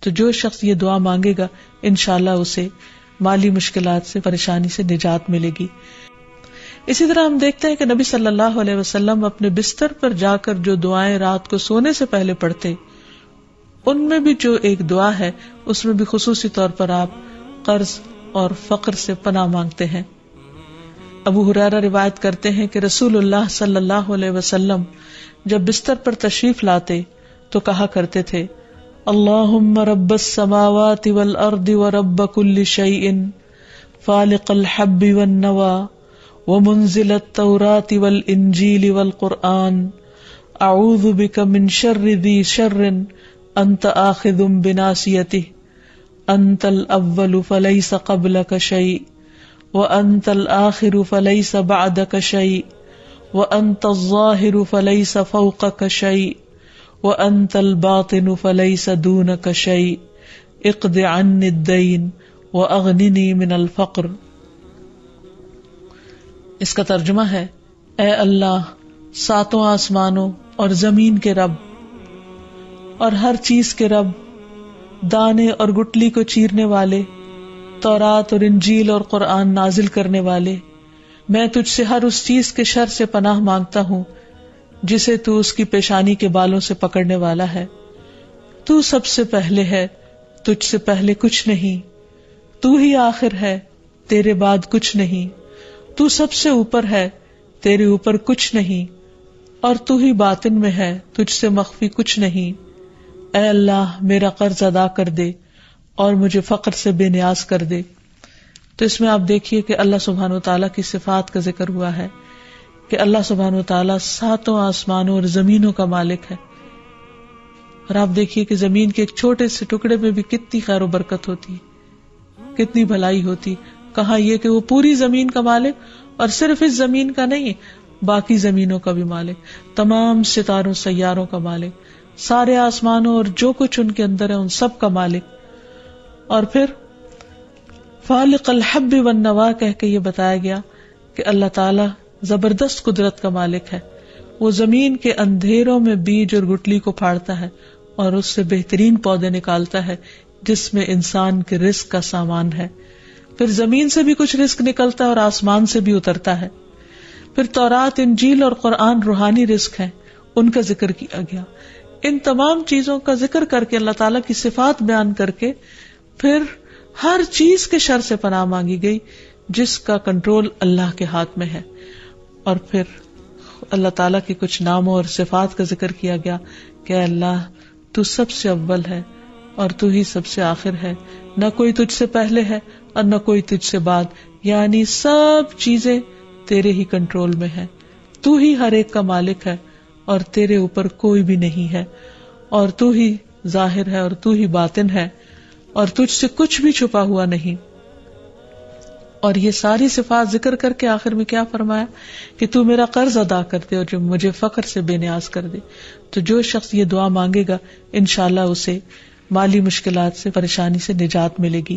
تو جو شخص یہ دعا مانگے گا انشاءاللہ اسے مالی مشکلات سے، پریشانی سے نجات ملے گی۔ اسی طرح ہم دیکھتے ہیں کہ نبی صلی اللہ علیہ وسلم اپنے بستر پر جا کر جو دعائیں رات کو سونے سے پہلے پڑھتے، ان میں بھی جو ایک دعا ہے اس میں بھی خصوصی طور پر آپ قرض اور فقر سے پناہ مانگتے ہیں۔ ابو ہریرہ روایت کرتے ہیں کہ رسول اللہ صلی اللہ علیہ وسلم جب بستر پر تشریف لاتے تو کہا کرتے تھے، اللہم رب السماوات والارض ورب کل شیء فالق الحب والنوى ومنزل التوراة والانجیل والقرآن اعوذ بک من شر ذی شر انت آخذ بناصیتہ انت الاول فلیس قبلک شیء وانت الآخر فلیس بعدک شیء وانت الظاہر فلیس فوقک شیء وانت الباطن فلیس دونک شیء اقض عنی الدین واغننی من الفقر۔ اس کا ترجمہ ہے، اے اللہ ساتوں آسمانوں اور زمین کے رب اور ہر چیز کے رب، دانے اور گٹلی کو چیرنے والے، تورات اور انجیل اور قرآن نازل کرنے والے، میں تجھ سے ہر اس چیز کے شر سے پناہ مانگتا ہوں جسے تو اس کی پیشانی کے بالوں سے پکڑنے والا ہے۔ تو سب سے پہلے ہے، تجھ سے پہلے کچھ نہیں، تو ہی آخر ہے، تیرے بعد کچھ نہیں، تو سب سے اوپر ہے، تیرے اوپر کچھ نہیں، اور تو ہی باطن میں ہے، تجھ سے مخفی کچھ نہیں۔ اے اللہ میرا قرض ادا کر دے اور مجھے فقر سے بے نیاز کر دے۔ تو اس میں آپ دیکھیے کہ اللہ سبحانہ و تعالیٰ کی صفات کا ذکر ہوا ہے کہ اللہ سبحانہ و تعالیٰ ساتوں آسمانوں اور زمینوں کا مالک ہے، اور آپ دیکھیے کہ زمین کے ایک چھوٹے سے ٹکڑے میں بھی کتنی خیر و برکت ہوتی ہے، کتنی بھلائی ہوتی۔ کہا یہ کہ وہ پوری زمین کا مالک، اور صرف اس زمین کا نہیں، باقی زمینوں کا بھی مالک، تمام ستاروں سیاروں کا مالک، سارے آسمانوں اور جو کچھ ان کے اندر ہے ان سب کا مالک۔ اور پھر فالق الحب والنوى کہہ کے یہ بتایا گیا کہ اللہ تعالی زبردست قدرت کا مالک ہے، وہ زمین کے اندھیروں میں بیج اور گٹلی کو پھاڑتا ہے اور اس سے بہترین پودے نکالتا ہے جس میں انسان کے رزق کا سامان ہے، پھر زمین سے بھی کچھ رزق نکلتا ہے اور آسمان سے بھی اترتا ہے، پھر تورات انجیل اور قرآن روحانی رزق ہیں، ان کا ذکر کیا گیا۔ ان تمام چیزوں کا ذکر کر کے اللہ تعالیٰ کی صفات بیان کر کے پھر ہر چیز کے شر سے پناہ مانگی گئی جس کا کنٹرول اللہ کے ہاتھ میں ہے، اور پھر اللہ تعالیٰ کے کچھ ناموں اور صفات کا ذکر کیا گیا کہ اے اللہ تو سب سے اول ہے اور تو ہی سب سے آخر ہے، نہ کوئی تجھ سے پہلے ہے اور نہ کوئی تجھ سے بعد، یعنی سب چیزیں تیرے ہی کنٹرول میں ہے، تو ہی ہر ایک کا مالک ہے اور تیرے اوپر کوئی بھی نہیں ہے، اور تو ہی ظاہر ہے اور تو ہی باطن ہے، اور تجھ سے کچھ بھی چھپا ہوا نہیں۔ اور یہ ساری صفات ذکر کر کے آخر میں کیا فرمایا کہ تو میرا قرض ادا کر دے اور جو مجھے فقر سے بے نیاز کر دے۔ تو جو شخص یہ دعا مانگے گا انشاءاللہ اسے مالی مشکلات سے، پریشانی سے نجات ملے گی۔